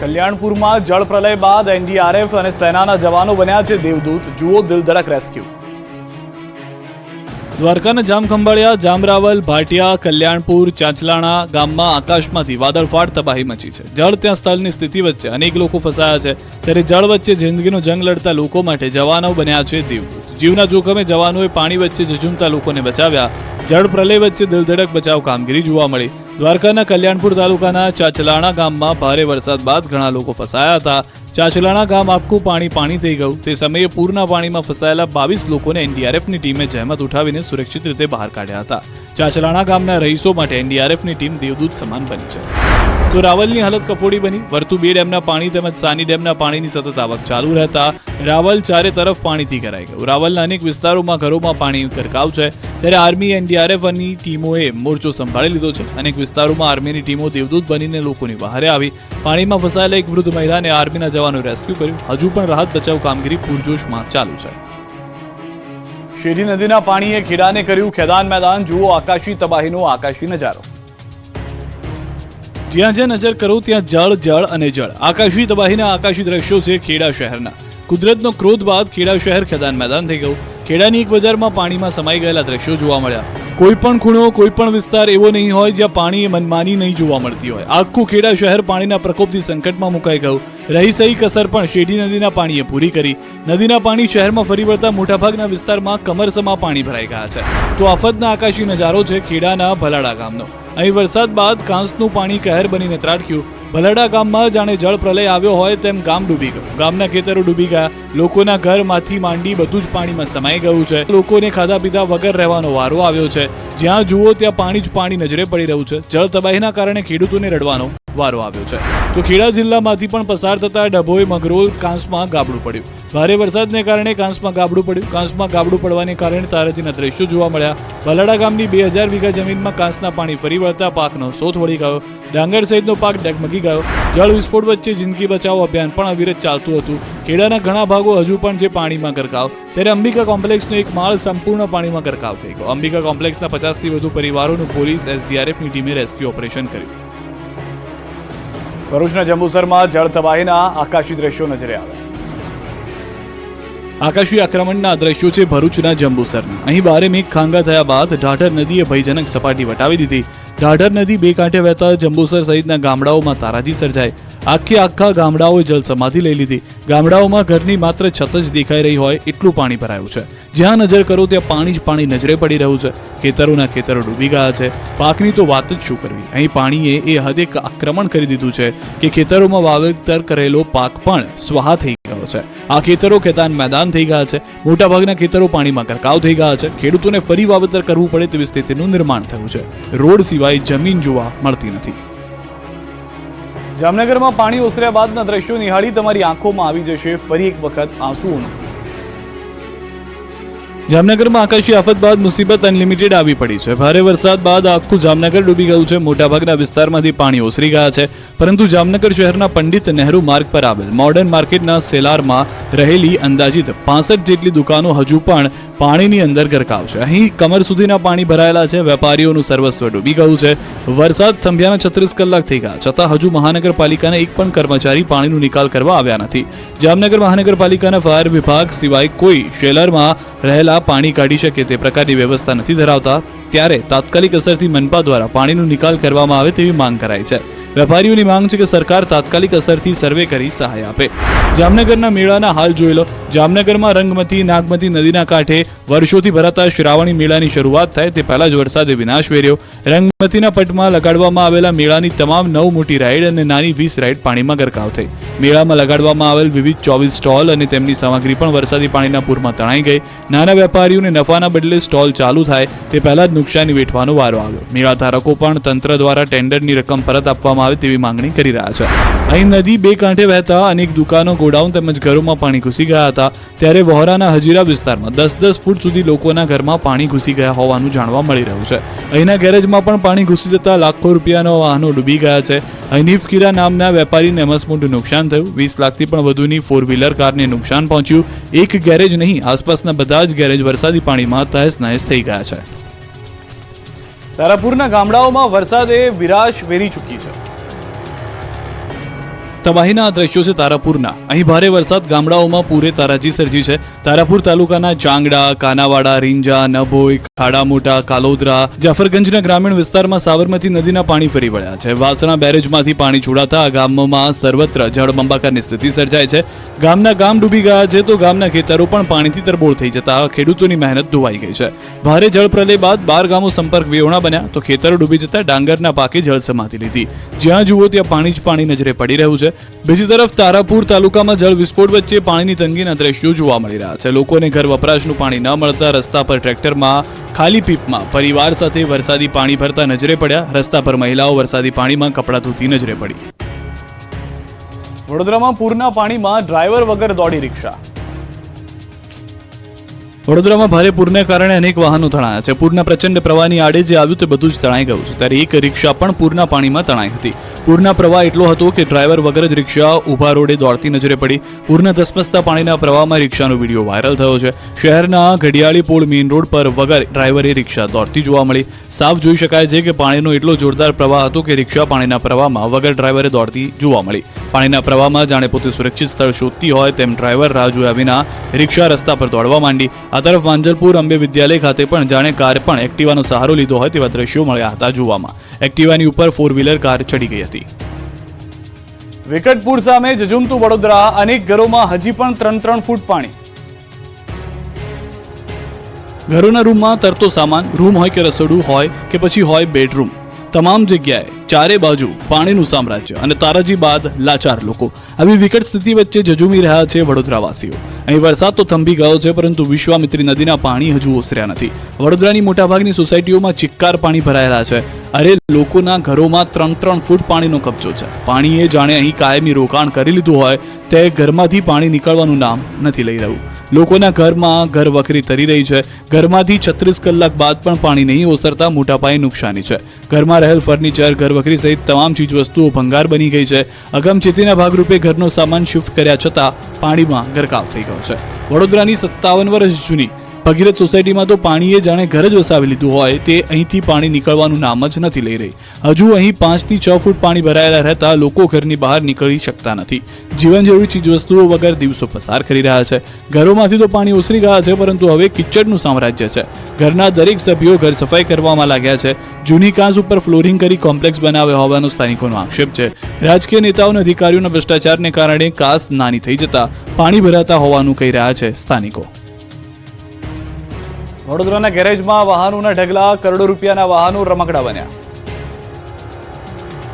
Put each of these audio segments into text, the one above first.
કલ્યાણપુરમાં જળ પ્રલય બાદ એનડીઆરએફ અને સેનાના જવાનો બન્યા છે દેવદૂત. જુઓ દિલધડક રેસ્ક્યુ. દ્વારકાના જામખંભાળિયા, જામરાવલ, ભાટિયા, કલ્યાણપુર, ચાંચલાણા ગામમાં આકાશમાંથી વાદળફાટ તબાહી મચી છે. જળ ત્યાં સ્થળની સ્થિતિ વચ્ચે અનેક લોકો ફસાયા છે, ત્યારે જળ વચ્ચે જિંદગીનો જંગ લડતા લોકો માટે જવાનો બન્યા છે દેવદૂત. જીવના જોખમે જવાનોએ પાણી વચ્ચે ઝઝૂમતા લોકોને બચાવ્યા. જળ પ્રલય વચ્ચે દિલધડક બચાવ કામગીરી જોવા મળી. દ્વારકાના કલ્યાણપુર તાલુકાના ચાંચલાણા ગામમાં ભારે વરસાદ બાદ ઘણા લોકો ફસાયા હતા. ચાંચલાણા ગામ આખું પાણી થઈ ગયું. તે સમયે પૂરના પાણીમાં ફસાયેલા 22 લોકોને એનડીઆરએફની ટીમે જહેમત ઉઠાવીને સુરક્ષિત રીતે બહાર કાઢ્યા હતા. ચાંચલાણા ગામના રહીશો માટે એનડીઆરએફની ટીમ દેવદૂત સમાન બની છે. તો રાવલની હાલત કફોડી બની. વર્તુ 2 ડેમના પાણી તેમજ સાની ડેમના પાણીની સતત આવક ચાલુ રહેતા રાવલ ચારે તરફ પાણીથી ઘેરાઈ ગયું. રાવલના અનેક વિસ્તારોમાં ઘરોમાં પાણી ગરકાવ છે, ત્યારે આર્મી એનડીઆરએફની ટીમોએ મોરચો સંભાળી લીધો છે. અનેક વિસ્તારોમાં આર્મીની ટીમો દેવદૂત બનીને લોકોની વહારે આવી. પાણીમાં ફસાયેલા એક વૃદ્ધ મહિલાને આર્મીના જવાનો રેસ્ક્યુ કર્યું. હજુ પણ રાહત બચાવ કામગીરી પૂરજોશમાં ચાલુ છે. શેરડી નદીના પાણીએ ખેડાને કર્યું ખેદાન મેદાન. જુઓ આકાશી તબાહીનો આકાશી નજારો. જ્યાં જ્યાં નજર કરો ત્યાં જળ જળ અને જળ. આકાશી તબાહીના આકાશી દ્રશ્યો છે ખેડા શહેરના. કુદરતનો ક્રોધ બાદ ખેડા શહેર ખેદાન મેદાન થઈ ગયું. ખેડાની એક બજારમાં પાણીમાં સમાઈ ગયેલા દ્રશ્યો જોવા મળ્યા. કોઈ પણ ખૂણો, કોઈ પણ વિસ્તાર એવો નહીં હોય જ્યાં પાણી મનમાની નહીં જોવા મળતી હોય. આખું ખેડા શહેર પાણીના પ્રકોપથી સંકટમાં મુકાઈ ગયું. રહી કસર પણ શેરડી નદીના પાણીએ પૂરી કરી. નદીના પાણી શહેરમાં ફરી વળતા મોટાભાગના વિસ્તારમાં કમરસમાં પાણી ભરાઈ ગયા છે. તો આફતના આકાશી નજારો છે ખેડાના ભલાડા ગામનો. અહીં વરસાદ બાદ કાંસનું પાણી કહેર બનીને ત્રાટક્યું. ભલાડા ગામમાં જાણે જળ પ્રલય આવ્યો હોય તેમ ગામ ડૂબી ગયું. ગામના ખેતરો ડૂબી ગયા. લોકોના ઘરમાંથી માંડી બધું જ પાણીમાં સમાઈ ગયું છે. લોકોને ખાધા પીધા વગર રહેવાનો વારો આવ્યો છે. જ્યાં જુઓ ત્યાં પાણી જ પાણી નજરે પડી રહ્યું છે. જળ તબાહીના કારણે ખેડૂતોને રડવાનો વારો આવ્યો છે. તો ખેડા જિલ્લામાંથી પણ પસાર થતા ડભોઈ, મગરોલ, કાંસમાં ગાબડું પડ્યું. ભારે વરસાદને કારણે કાંસમાં ગાબડું પડ્યું. કાંસમાં ગાબડું પડવાને કારણે તારાજીના દ્રશ્યો જોવા મળ્યા. ભલાડા ગામની 2000 વીઘા જમીનમાં કાંસના પાણી ફરી વળતા પાકનો સોથ વળી ગયો. ડાંગર સહિતનો પાક ડગમગી ગયો. જળ વિસ્ફોટ વચ્ચે જિંદગી બચાવો અભિયાન પણ અવિરત ચાલતું હતું. ખેડાના ઘણા ભાગો હજુ પણ છે પાણીમાં ગરકાવ. ત્યારે અંબિકા કોમ્પ્લેક્સનો એક માળ સંપૂર્ણ પાણીમાં ગરકાવ થઈ ગયો. અંબિકા કોમ્પ્લેક્સના 50થી વધુ પરિવારોનું પોલીસ એસડીઆરએફની ટીમે રેસ્ક્યુ ઓપરેશન કર્યું. ભરૂચના જંબુસરમાં જળ તબાહીના આકાશી દ્રશ્યો નજરે આવ્યા. આકાશી આક્રમણના દ્રશ્યો છે ભરૂચના જંબુસરના. અહીં બારે મેઘ ખાંગા થયા બાદ ઢાઢર નદીએ ભયજનક સપાટી વટાવી દીધી. ઢાઢર નદી બે કાંઠે વહેતા જંબુસર સહિતના ગામડાઓમાં તારાજી સર્જાઈ. આખા ગામડાઓએ જલ સમાધિ લઈ લીધી. ગામડાઓમાં ઘરની માત્ર છત જ દેખાઈ રહી હોય એટલું પાણી ભરાયું છે. જ્યાં નજર કરો ત્યાં પાણી જ પાણી નજરે પડી રહ્યું છે. ખેતરો ડૂબી ગયા છે. પાકની તો વાત જ શું કરવી. અહીં પાણીએ એ હદે આક્રમણ કરી દીધું છે કે ખેતરોમાં વાવેતર કરેલો પાક પણ સ્વાહા થઈ ગયો છે. આ ખેતરો ખેદાન મેદાન થઈ ગયા છે. મોટાભાગના ખેતરો પાણીમાં ગરકાવ થઈ ગયા છે. ખેડૂતોને ફરી વાવેતર કરવું પડે તેવી સ્થિતિનું નિર્માણ થયું છે. રોડ સિવાય જમીન જોવા મળતી નથી. જામનગરમાં પાણી ઓસર્યા બાદના દ્રશ્યો નિહાળી તમારી આંખોમાં આવી જશે ફરી એક વખત આંસુઓનો. જામનગરમાં આકાશી આફત બાદ મુસીબત અનલિમિટેડ આવી પડી છે. ભારે વરસાદ બાદ આખું જામનગર ડૂબી ગયું છે. મોટાભાગના વિસ્તારમાંથી પાણી ઓસરી ગયા છે. પરંતુ જામનગર શહેરના પંડિત નહેરુ માર્ગ પર આવેલ મોડર્ન માર્કેટના સેલારમાં રહેલી અંદાજિત 65 જેટલી દુકાનો હજુ પણ પાણીની અંદર ગરકાવ છે. અહીં કમર સુધીના પાણી ભરાયેલા છે. વેપારીઓનું સર્વસ્વ ડૂબી ગયું છે. વરસાદ થંભ્યાના 36 કલાક થઈ ગયા છતાં હજુ મહાનગરપાલિકાના એક પણ કર્મચારી પાણીનો નિકાલ કરવા આવ્યા નથી. જામનગર મહાનગરપાલિકાના ફાયર વિભાગ સિવાય કોઈ શેલરમાં રહેલા પાણી કાઢી શકે તે પ્રકારની વ્યવસ્થા નથી ધરાવતા. ત્યારે તાત્કાલિક અસરથી મનપા દ્વારા પાણીનો નિકાલ કરવામાં આવે તેવી માંગ કરાઈ છે. વેપારીઓની માંગ છે કે સરકાર તાત્કાલિક અસરથી સર્વે કરી સહાય આપે. જામનગરના મેળાના હાલ જોઈ લો. જામનગરમાં રંગમતી, નાગમતી નદીના કાંઠે વર્ષોથી ભરાતા શ્રાવણી મેળાની શરૂઆત થાય તે પહેલા જ વરસાદે વિનાશ વેર્યો. રંગમતીના પટમાં લગાડવામાં આવેલા મેળાની તમામ 9 મોટી રાઈડ અને નાની 20 રાઈડ પાણીમાં ગરકાવ થઈ. મેળામાં લગાડવામાં આવેલ વિવિધ 24 સ્ટોલ અને તેમની સામગ્રી પણ વરસાદી પાણીના પૂરમાં તણાઈ ગઈ. નાના વેપારીઓને નફાના બદલે સ્ટોલ ચાલુ થાય તે પહેલા જ નુકસાની વેઠવાનો વારો આવ્યો. મેળા ધારકો પણ તંત્ર દ્વારા ટેન્ડરની રકમ પરત આપવામાં આવે તેવી માંગણી કરી રહ્યા છે. અહીં નદી બે કાંઠે વહેતા અનેક દુકાનો, ગોડાઉન તેમજ ઘરોમાં પાણી ઘૂસી ગયા હતા. ત્યારે વહોરાના હજીરા વિસ્તારમાં 10-10 ફૂટ સુધી લોકોના ઘરમાં પાણી ઘૂસી ગયા હોવાનું જાણવા મળી રહ્યું છે. અહીંના ગેરેજમાં પણ પાણી ઘૂસી જતા લાખો રૂપિયાના વાહનો ડૂબી ગયા છે. હનીફ કીરા નામના વેપારીને મસમોટું નુકસાન થયું. 20 લાખથી પણ વધુની 4-વ્હીલર કારને નુકસાન પહોંચ્યું. એક ગેરેજ નહીં, આસપાસના બધા જ ગેરેજ વરસાદી પાણીમાં તહેસ નહેસ થઈ ગયા છે. તારાપુરના ગામડાઓમાં વરસાદે વિરાશ વેરી ચૂકી છે. તબાહીના આ દ્રશ્યો છે તારાપુરના. અહીં ભારે વરસાદ ગામડાઓમાં પૂરે તારાજી સર્જી છે. તારાપુર તાલુકાના ચાંગડા, કાનાવાડા, રીંજા, નભોઈ, ખાડા મોટા, કાલોદરા, જાફરગંજના ગ્રામીણ વિસ્તારમાં સાબરમતી નદીના પાણી ફરી વળ્યા છે. વાસણા બેરેજમાંથી પાણી છોડાતા આ ગામોમાં સર્વત્ર જળબંબાકારની સ્થિતિ સર્જાય છે. ગામના ગામ ડૂબી ગયા છે તો ગામના ખેતરો પણ પાણીથી તરબોળ થઈ જતા ખેડૂતોની મહેનત ધોવાઈ ગઈ છે. ભારે જળપ્રલય બાદ 12 ગામો સંપર્ક વિહોણા બન્યા તો ખેતરો ડૂબી જતા ડાંગરના પાકે જળ સમાતી લીધી. જ્યાં જુઓ ત્યાં પાણી જ પાણી નજરે પડી રહ્યું છે. બીજી તરફ તારાપુર તાલુકામાં જળ વિસ્ફોટ વચ્ચે પાણીની તંગીના દ્રશ્યો જોવા મળી રહ્યા છે. લોકોને ઘર વપરાશનું પાણી ન મળતા રસ્તા પર ટ્રેક્ટરમાં ખાલી પીપમાં પરિવાર સાથે વરસાદી પાણી ભરતા નજરે પડ્યા. રસ્તા પર મહિલાઓ વરસાદી પાણીમાં કપડાં ધોતી નજરે પડી. વડોદરામાં પૂરના પાણીમાં ડ્રાઈવર વગર દોડી રિક્ષા. વડોદરામાં ભારે પૂરને કારણે અનેક વાહનો તણાયા છે. પૂરના પ્રચંડ પ્રવાહની આડે જે આવ્યું તે બધું જ તણાઈ ગયું છે. ત્યારે એક રિક્ષા પણ પૂરના પાણીમાં તણાઈ હતી. પૂરના પ્રવાહ એટલો હતો કે ડ્રાઈવર વગર જ રિક્ષા ઊભા રોડે દોડતી નજરે પડી. પૂરના ધસમસતા પાણીના પ્રવાહમાં રિક્ષાનો વિડીયો વાયરલ થયો છે. શહેરના ઘડિયાળી પોળ મેઇન રોડ પર વગર ડ્રાઈવરે રિક્ષા દોડતી જોવા મળી. સાફ જોઈ શકાય છે કે પાણીનો એટલો જોરદાર પ્રવાહ હતો કે રિક્ષા પાણીના પ્રવાહમાં વગર ડ્રાઈવરે દોડતી જોવા મળી. પાણીના પ્રવાહમાં જાણે પોતે સુરક્ષિત સ્થળ શોધતી હોય તેમ ડ્રાઈવર રાહ જોયા વિના રિક્ષા રસ્તા પર દોડવા માંડી. આ તરફ માંજલપુર અંબે વિદ્યાલય ખાતે પણ જાણે કાર પણ એક્ટિવાનો સહારો લીધો હોય તેવા દ્રશ્યો મળ્યા હતા જોવામાં. એક્ટિવાની ઉપર 4-વ્હીલર કાર ચડી ગઈ હતી. વિકટપુર સામે ઝઝૂમતું વડોદરા. અનેક ઘરોમાં હજી પણ 3-3 ફૂટ પાણી. ઘરોના રૂમમાં તરતો સામાન, રૂમ હોય કે રસોડું હોય કે પછી હોય બેડરૂમ, તમામ જગ્યાએ ચારે બાજુ પાણીનું સામ્રાજ્ય અને તારાજી બાદ લાચાર લોકો. આવી વિકટ સ્થિતિ વચ્ચે ઝઝૂમી રહ્યા છે વડોદરાવાસીઓ. અહીં વરસાદ તો થંભી ગયો છે પરંતુ વિશ્વામિત્રી નદીના પાણી હજુ ઓસર્યા નથી. વડોદરાની મોટાભાગની સોસાયટીઓમાં ચિક્કાર પાણી ભરાયેલા છે. અરે લોકોના ઘરોમાં 3-3 ફૂટ પાણીનો કબજો છે. પાણીએ જાણે અહીં કાયમી રોકાણ કરી લીધું હોય તે ઘરમાંથી પાણી નીકળવાનું નામ નથી લઈ રહ્યું. લોકોના ઘરમાં ઘર વખરી તરી રહી છે. ઘરમાંથી 36 કલાક બાદ પણ પાણી નહીં ઓસરતા મોટા પાયે નુકસાની છે. ઘરમાં રહેલ ફર્નિચર, ઘરવખરી સહિત તમામ ચીજવસ્તુઓ ભંગાર બની ગઈ છે. અગમચેતીના ભાગરૂપે ઘરનો સામાન શિફ્ટ કર્યા છતાં પાણીમાં ગરકાવ થઈ ગયો છે. વડોદરાની 57 વર્ષ જૂની ભગીરથ સોસાયટીમાં તો પાણીએ જાણે ઘર જ વસાવી લીધું હોય તે અહીંથી પાણી નીકળવાનું નામ જ નથી લઈ રહી. હજુ અહીં 5 થી 6 ફૂટ પાણી ભરાયેલા રહેતા લોકો ઘરની બહાર નીકળી શકતા નથી. જીવન જરૂરી ચીજવસ્તુઓ વગર દિવસો પસાર કરી રહ્યા છે. ઘરોમાંથી તો પાણી ઓસરી ગયા છે પરંતુ હવે કિચડનું સામ્રાજ્ય છે. ઘરના દરેક સભ્યો ઘર સફાઈ કરવામાં લાગ્યા છે. જૂની કાંસ ઉપર ફ્લોરિંગ કરી કોમ્પ્લેક્સ બનાવ્યા હોવાનો સ્થાનિકોનો આક્ષેપ છે. રાજકીય નેતાઓ અને અધિકારીઓના ભ્રષ્ટાચારને કારણે કાંસ નાની થઈ જતા પાણી ભરાતા હોવાનું કહી રહ્યા છે સ્થાનિકો. વડોદરાના ગેરેજમાં વાહનોના ઢગલા. કરોડો રૂપિયાના વાહનો રમકડા બન્યા.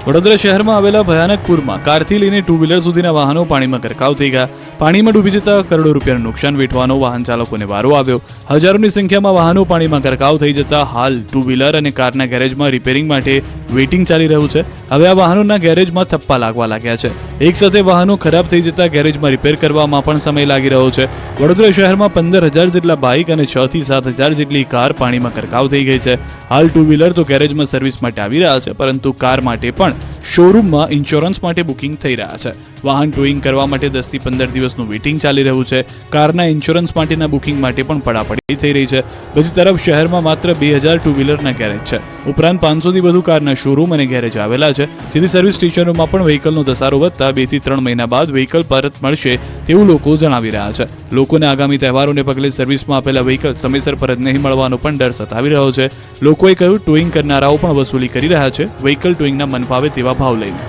વડોદરા શહેરમાં આવેલા ભયાનક પૂરમાં કારથી લઈને 2-વ્હીલર સુધીના વાહનો પાણીમાં ગરકાવ થઈ ગયા. પાણીમાં ડૂબી જતા કરોડો રૂપિયાનું નુકસાન વેઠવાનો વાહન ચાલકોને વારો આવ્યો. હજારોની સંખ્યામાં વાહનો પાણીમાં ગરકાવ થઈ જતા હાલ 2-વ્હીલર અને કારના ગેરેજમાં રિપેરિંગ માટે વેઇટિંગ ચાલી રહ્યું છે. હવે આ વાહનોના ગેરેજમાં થપ્પા લાગવા લાગ્યા છે. એક સાથે વાહનો ખરાબ થઈ જતા ગેરેજમાં રિપેર કરવામાં પણ સમય લાગી રહ્યો છે. વડોદરા શહેરમાં 15,000 જેટલા બાઇક અને 6 થી 7,000 જેટલી કાર પાણીમાં ગરકાવ થઈ ગઈ છે. હાલ 2-વ્હીલર તો ગેરેજમાં સર્વિસ માટે આવી રહ્યા છે પરંતુ કાર માટે પણ શોરૂમમાં ઇન્સ્યોરન્સ માટે બુકિંગ થઈ રહ્યા છે. વાહન ટોઈંગ કરવા માટે 10 થી 15 દિવસનું વેઇટિંગ ચાલી રહ્યું છે. કારના ઇન્સ્યોરન્સ માટેના બુકિંગ માટે પણ પડાપડી થઈ રહી છે. બીજી તરફ શહેરમાં માત્ર 2,000 2-વ્હીલરના ગેરેજ છે. ઉપરાંત 500 થી વધુ કારના શોરૂમ અને ગેરેજ આવેલા છે. જેથી સર્વિસ સ્ટેશનોમાં પણ વ્હીકલનો ધસારો વધતા 2 થી 3 મહિના બાદ વ્હીકલ પરત મળશે તેવું લોકો જણાવી રહ્યા છે. લોકોને આગામી તહેવારોને પગલે સર્વિસમાં આપેલા વ્હીકલ સમયસર પરત નહીં મળવાનો પણ ડર સતાવી રહ્યો છે. લોકોએ કહ્યું ટોઈંગ કરનારાઓ પણ વસૂલી કરી રહ્યા છે વ્હીકલ ટોઈંગના મનફાવે તેવા ભાવ લઈને.